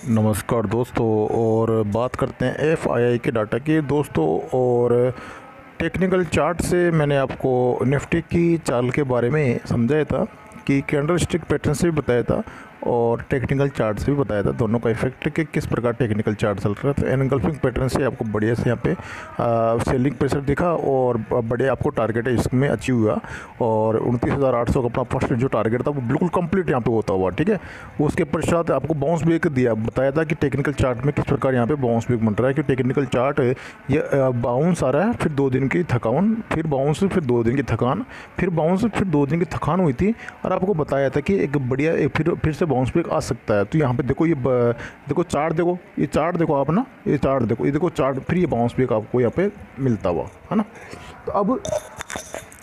नमस्कार दोस्तों। और बात करते हैं एफआईआई के डाटा की दोस्तों। और टेक्निकल चार्ट से मैंने आपको निफ्टी की चाल के बारे में समझाया था कि कैंडल स्टिक पैटर्न से भी बताया था और टेक्निकल चार्ट से भी बताया था दोनों का इफेक्ट कि किस प्रकार टेक्निकल चार्ट चल रहा है। तो एनगल्फिंग पैटर्न से आपको बढ़िया से यहाँ पे सेलिंग प्रेशर दिखा और बढ़िया आपको टारगेट है इसमें अचीव हुआ। और 29,800 का अपना फर्स्ट जो टारगेट था वो बिल्कुल कंप्लीट यहाँ पे होता हुआ, ठीक है। उसके पश्चात आपको बाउंस बैक दिया, बताया था कि टेक्निकल चार्ट में किस प्रकार यहाँ पे बाउंस बैक बन रहा है कि टेक्निकल चार्ट ये बाउंस आ रहा है, फिर 2 दिन की थकान, फिर बाउंस, फिर 2 दिन की थकान, फिर बाउंस, फिर 2 दिन की थकान हुई थी। और आपको बताया था कि एक बढ़िया फिर से बाउंस बैक आ सकता है। तो यहाँ पे देखो, ये देखो चार्ट, देखो ये चार्ट, देखो आप ना, ये चार्ट देखो, ये देखो चार्ट, फिर ये बाउंस बैक आपको यहाँ पे मिलता हुआ है ना। तो अब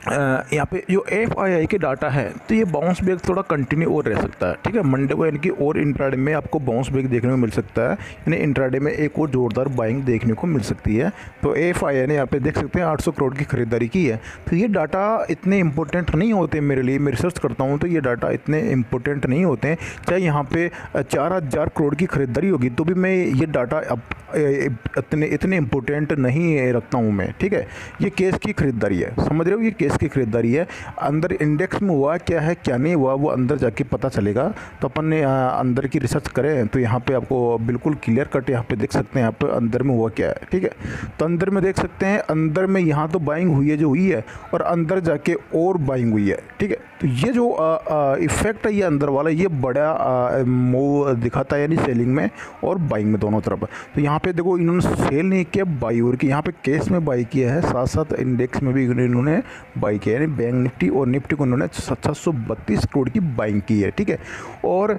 यहाँ पे जो एफआईआई के डाटा है तो ये बाउंस बैक थोड़ा कंटिन्यू और रह सकता है, ठीक है। मंडे को यानी कि और इंट्राडे में आपको बाउंस बैक देखने को मिल सकता है, यानी इंट्राडे में एक और जोरदार बाइंग देखने को मिल सकती है। तो एफआईआई ने यहाँ पे देख सकते हैं 800 करोड़ की खरीदारी की है। तो ये डाटा इतने इंपॉर्टेंट नहीं होते मेरे लिए, मैं रिसर्च करता हूँ तो ये डाटा इतने इंपॉर्टेंट नहीं होते हैं। चाहे यहाँ पे 4,000 करोड़ की खरीदारी होगी तो भी मैं ये डाटा अब इतने इम्पोर्टेंट नहीं रखता हूँ मैं, ठीक है। ये केस की खरीदारी है, समझ रहे हो, ये केस की खरीदारी है। अंदर इंडेक्स में हुआ क्या है क्या नहीं हुआ वो अंदर जाके पता चलेगा। तो अपन ने अंदर की रिसर्च करें तो यहाँ पे आपको बिल्कुल क्लियर कट यहाँ पे देख सकते हैं यहाँ पे अंदर में हुआ क्या है, ठीक है। तो अंदर में देख सकते हैं, अंदर में यहाँ तो बाइंग हुई है जो हुई है और अंदर जाके और बाइंग हुई है, ठीक है। तो ये जो इफेक्ट है ये अंदर वाला, ये बड़ा मूव दिखाता है यानी सेलिंग में और बाइंग में दोनों तरफ। तो यहाँ पे देखो इन्होंने सेल नहीं किया, बाई और की यहाँ पे केस में बाई किया है, साथ साथ इंडेक्स में भी इन्होंने बाई किया है, यानी बैंक निफ्टी और निफ्टी को इन्होंने 732 करोड़ की बाइंग की है, ठीक है। और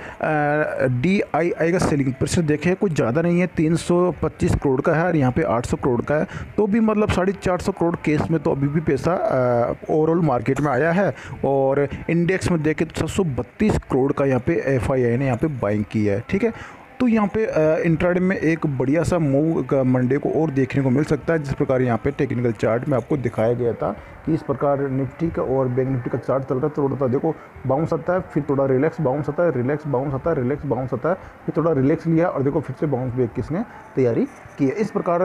DII का सेलिंग प्रेशर देखें कुछ ज़्यादा नहीं है, 325 करोड़ का है और यहाँ पे 800 करोड़ का है। तो भी मतलब 450 करोड़ केस में तो अभी भी पैसा ओवरऑल मार्केट में आया है। और इंडेक्स में देखें तो 732 करोड़ का यहाँ पे एफआईआई ने यहाँ पे बाइंग की है, ठीक है। तो यहाँ पे इंट्राडे में एक बढ़िया सा मूव मंडे को और देखने को मिल सकता है, जिस प्रकार यहाँ पे टेक्निकल चार्ट में आपको दिखाया गया था कि इस प्रकार निफ्टी का और बैंक निफ्टी का चार्ट चल रहा है। थोड़ा सा देखो बाउंस आता है, फिर थोड़ा रिलैक्स बाउंस आता है, रिलैक्स बाउंस आता है, रिलैक्स बाउंस आता है, फिर थोड़ा रिलैक्स लिया और देखो फिर से बाउंस बैक किसने तैयारी की है। इस प्रकार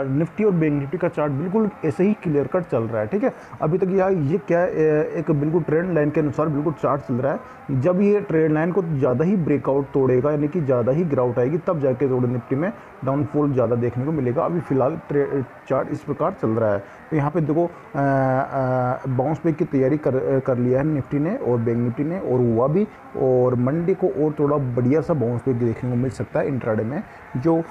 निफ्टी और बैंक निफ्टी का चार्ट बिल्कुल ऐसे ही क्लियर कट चल रहा है, ठीक है। अभी तक ये क्या एक बिल्कुल ट्रेंड लाइन के अनुसार बिल्कुल चार्ट चल रहा है। जब ये ट्रेंड लाइन को ज़्यादा ही ब्रेकआउट तोड़ेगा यानी कि ज़्यादा ही गिरावट आएगी तब जाके थोड़ा निफ्टी में डाउनफॉल ज़्यादा देखने को मिलेगा। अभी फिलहाल चार्ट इस प्रकार चल रहा है। तो यहाँ पे देखो बाउंस बैक की तैयारी कर लिया है निफ्टी ने और बैंक निफ्टी ने, और हुआ भी। और मंडे को और थोड़ा बढ़िया सा बाउंस बैक देखने को मिल सकता है इंट्राडे में। जो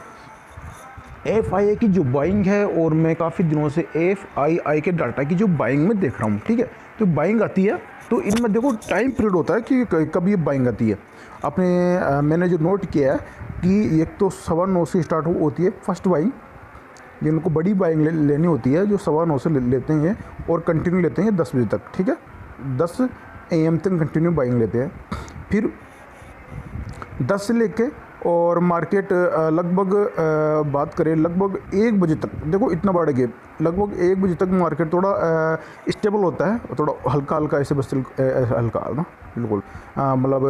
एफआईआई की जो बाइंग है, और मैं काफ़ी दिनों से एफआईआई के डाटा की जो बाइंग में देख रहा हूँ, ठीक है। तो बाइंग आती है तो इनमें देखो टाइम पीरियड होता है कि कब ये बाइंग आती है। अपने मैंने जो नोट किया है कि एक तो 9:15 से स्टार्ट होती है फर्स्ट बाइंग, जिनको बड़ी बाइंग लेनी होती है जो 9:15 से लेते हैं और कंटिन्यू लेते हैं 10 बजे तक, ठीक है। 10 AM तक कंटिन्यू बाइंग लेते हैं। फिर 10 से लेके और मार्केट लगभग बात करें लगभग 1 बजे तक, देखो इतना बड़ा गैप, लगभग 1 बजे तक मार्केट थोड़ा स्टेबल होता है, थोड़ा हल्का हल्का ऐसे बस हल्का ना बिल्कुल मतलब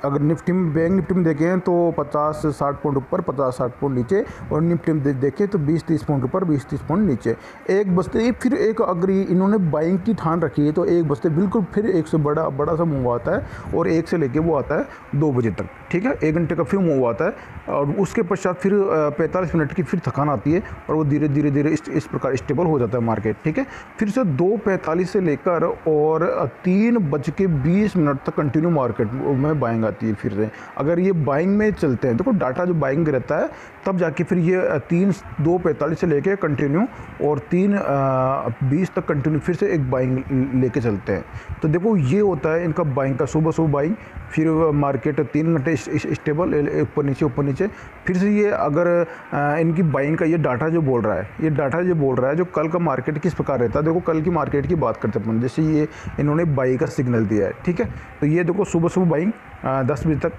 अगर निफ्टी में बैंक निफ्टी में देखें तो 50-60 पॉइंट ऊपर, 50-60 पॉइंट नीचे, और निफ्टी में देखें तो 20-30 पॉइंट ऊपर, 20-30 पॉइंट नीचे। एक बस्ते फिर एक अगर इन्होंने बाइंग की ठान रखी है तो एक बस्ते बिल्कुल फिर एक से बड़ा सा मूव आता है और एक से लेके वो आता है 2 बजे तक, ठीक है। 1 घंटे का फिर मूव आता है और उसके पश्चात फिर 45 मिनट की फिर थकान आती है और वो धीरे धीरे इस प्रकार स्टेबल हो जाता है मार्केट, ठीक है। फिर से 2:45 से लेकर और 3:20 तक कंटिन्यू मार्केट में बाइंग आती है फिर से। अगर ये बाइंग में चलते हैं, देखो डाटा जो बाइंग रहता है तब जाके फिर ये 2:45 से लेके कंटिन्यू और 3:20 तक कंटिन्यू फिर से एक बाइंग लेके चलते हैं। तो देखो ये होता है इनका बाइंग का, सुबह बाइंग, फिर मार्केट 3 घंटे स्टेबल, ऊपर नीचे, फिर से ये अगर इनकी बाइंग का ये डाटा जो बोल रहा है, ये डाटा जो बोल रहा है जो कल का मार्केट किस प्रकार रहता है। देखो कल की मार्केट की बात करते हैं, जैसे ये इन्होंने बाई का सिग्नल दिया है, ठीक है। तो ये देखो सुबह बाइंग 10 बजे तक,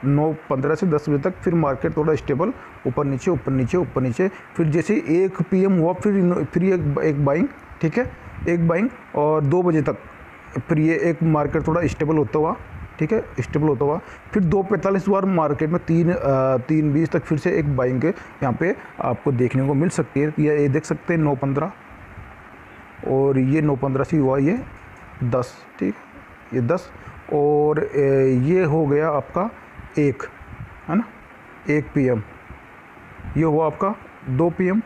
9:15 से 10 बजे तक, फिर मार्केट थोड़ा स्टेबल, ऊपर नीचे, फिर जैसे 1 PM हुआ फिर ये एक बाइंग, ठीक है, एक बाइंग, और 2 बजे तक फिर ये एक मार्केट थोड़ा स्टेबल होता हुआ ठीक है, स्टेबल होता हुआ। फिर 2:45 बार मार्केट में 3:20 तक फिर से एक बाइंग यहाँ पे आपको देखने को मिल सकती है। ये देख सकते हैं 9:15 और ये 9:15 से हुआ ये 10, ठीक, ये 10 और ये हो गया आपका 1, है ना, 1 PM, ये हुआ आपका 2 PM,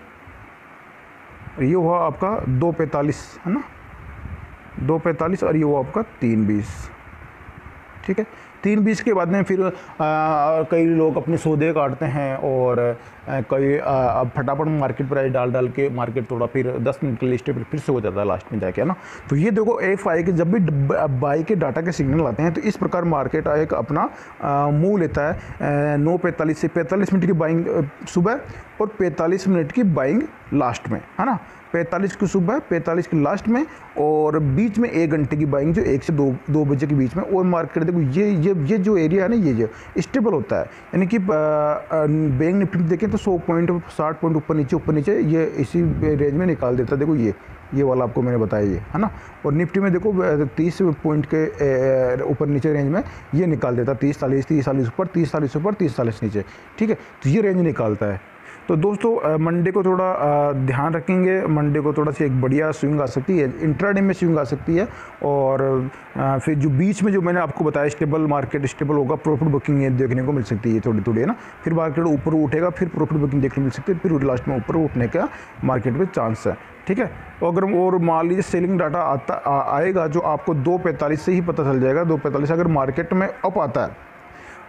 ये हुआ आपका 2:45, है ना, 2:45 और ये हुआ आपका 3:20, ठीक है। 3:20 के बाद में फिर कई लोग अपने सौदे काटते हैं और कई फटाफट मार्केट प्राइस डाल के मार्केट थोड़ा फिर 10 मिनट के लिए स्टेबल फिर से हो जाता है लास्ट में जाके, है ना। तो ये देखो FI के जब भी बाई के डाटा के सिग्नल आते हैं तो इस प्रकार मार्केट एक अपना मुंह लेता है। 9:45 से 45 मिनट की बाइंग सुबह और 45 मिनट की बाइंग लास्ट में, है ना। 45 की सुबह, 45 की लास्ट में और बीच में 1 घंटे की बाइंग जो 1 से 2 बजे के बीच में। और मार्केट देखो ये जो एरिया है ना, ये स्टेबल होता है, यानी कि बैंक निफ्टी देखें तो 100 पॉइंट 60 पॉइंट ऊपर नीचे ये इसी रेंज में निकाल देता है। देखो ये वाला आपको मैंने बताया ये, है ना। और निफ्टी में देखो 30 पॉइंट के ऊपर नीचे रेंज में ये निकाल देता है, 30-40 ऊपर, 30-40 ऊपर, 30-40 नीचे, ठीक है। तो ये रेंज निकालता है। तो दोस्तों मंडे को थोड़ा ध्यान रखेंगे, मंडे को थोड़ा सी एक बढ़िया स्विंग आ सकती है, इंट्राडे में स्विंग आ सकती है। और फिर जो बीच में जो मैंने आपको बताया स्टेबल मार्केट स्टेबल होगा, प्रॉफिट बुकिंग देखने को मिल सकती है थोड़ी, है ना। फिर मार्केट ऊपर उठेगा, फिर प्रॉफिट बुकिंग देखने को मिल सकती है, फिर लास्ट में ऊपर उठने का मार्केट में चांस है, ठीक है। अगर और मान लीजिए सेलिंग डाटा आएगा जो आपको 2:45 से ही पता चल जाएगा। 2:45 अगर मार्केट में अप आता है,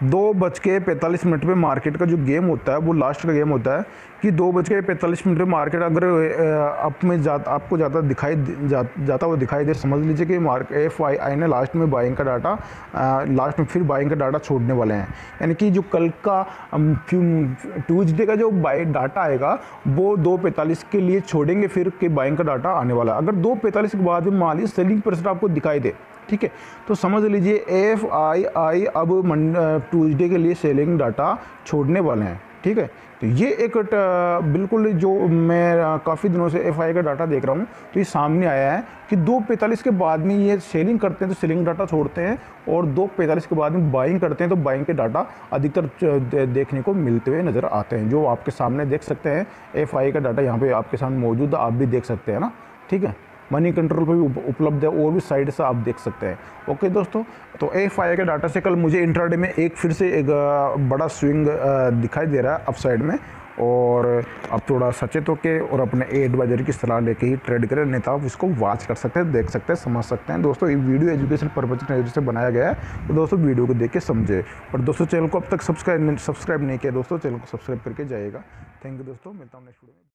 2:45 में मार्केट का जो गेम होता है वो लास्ट का गेम होता है कि 2:45 में मार्केट अगर अप में आपको ज़्यादा जाता हुआ दिखाई दे, समझ लीजिए कि FI ने लास्ट में बाइंग का डाटा लास्ट में फिर बाइंग का डाटा छोड़ने वाले हैं। यानी कि जो कल का ट्यूजडे का जो डाटा आएगा वो 2:45 के लिए छोड़ेंगे, फिर के बाइंग का डाटा आने वाला है। अगर 2:45 के बाद में मान लीजिए सेलिंग परसेंट आपको दिखाई दे, ठीक है, तो समझ लीजिए FI अब ट्यूजडे के लिए सेलिंग डाटा छोड़ने वाले हैं, ठीक है। तो ये एक बिल्कुल जो मैं काफ़ी दिनों से FI का डाटा देख रहा हूँ तो ये सामने आया है कि 2:45 के बाद में ये सेलिंग करते हैं तो सेलिंग डाटा छोड़ते हैं, और 2:45 के बाद में बाइंग करते हैं तो बाइंग के डाटा अधिकतर देखने को मिलते हुए नज़र आते हैं। जो आपके सामने देख सकते हैं FI का डाटा यहाँ पे आपके सामने मौजूद है, आप भी देख सकते हैं ना, ठीक है। मनी कंट्रोल पर भी उपलब्ध है और भी साइड से आप देख सकते हैं। ओके दोस्तों, तो FI के डाटा से कल मुझे इंट्राडे में फिर से एक बड़ा स्विंग दिखाई दे रहा है अप साइड में, और आप थोड़ा सचेत होकर और अपने एडवाइजर की सलाह लेके ही ट्रेड करें, नहीं तो आप इसको वॉच कर सकते हैं, देख सकते हैं, समझ सकते हैं। दोस्तों ये वीडियो एजुकेशन पर्पज की नज़र से बनाया गया है, तो दोस्तों वीडियो को देख के समझे। और दोस्तों चैनल को अब तक सब्सक्राइब नहीं किया दोस्तों, चैनल को सब्सक्राइब करके जाइएगा। थैंक यू दोस्तों, मिलता हूँ नेक्स्ट वीडियो में।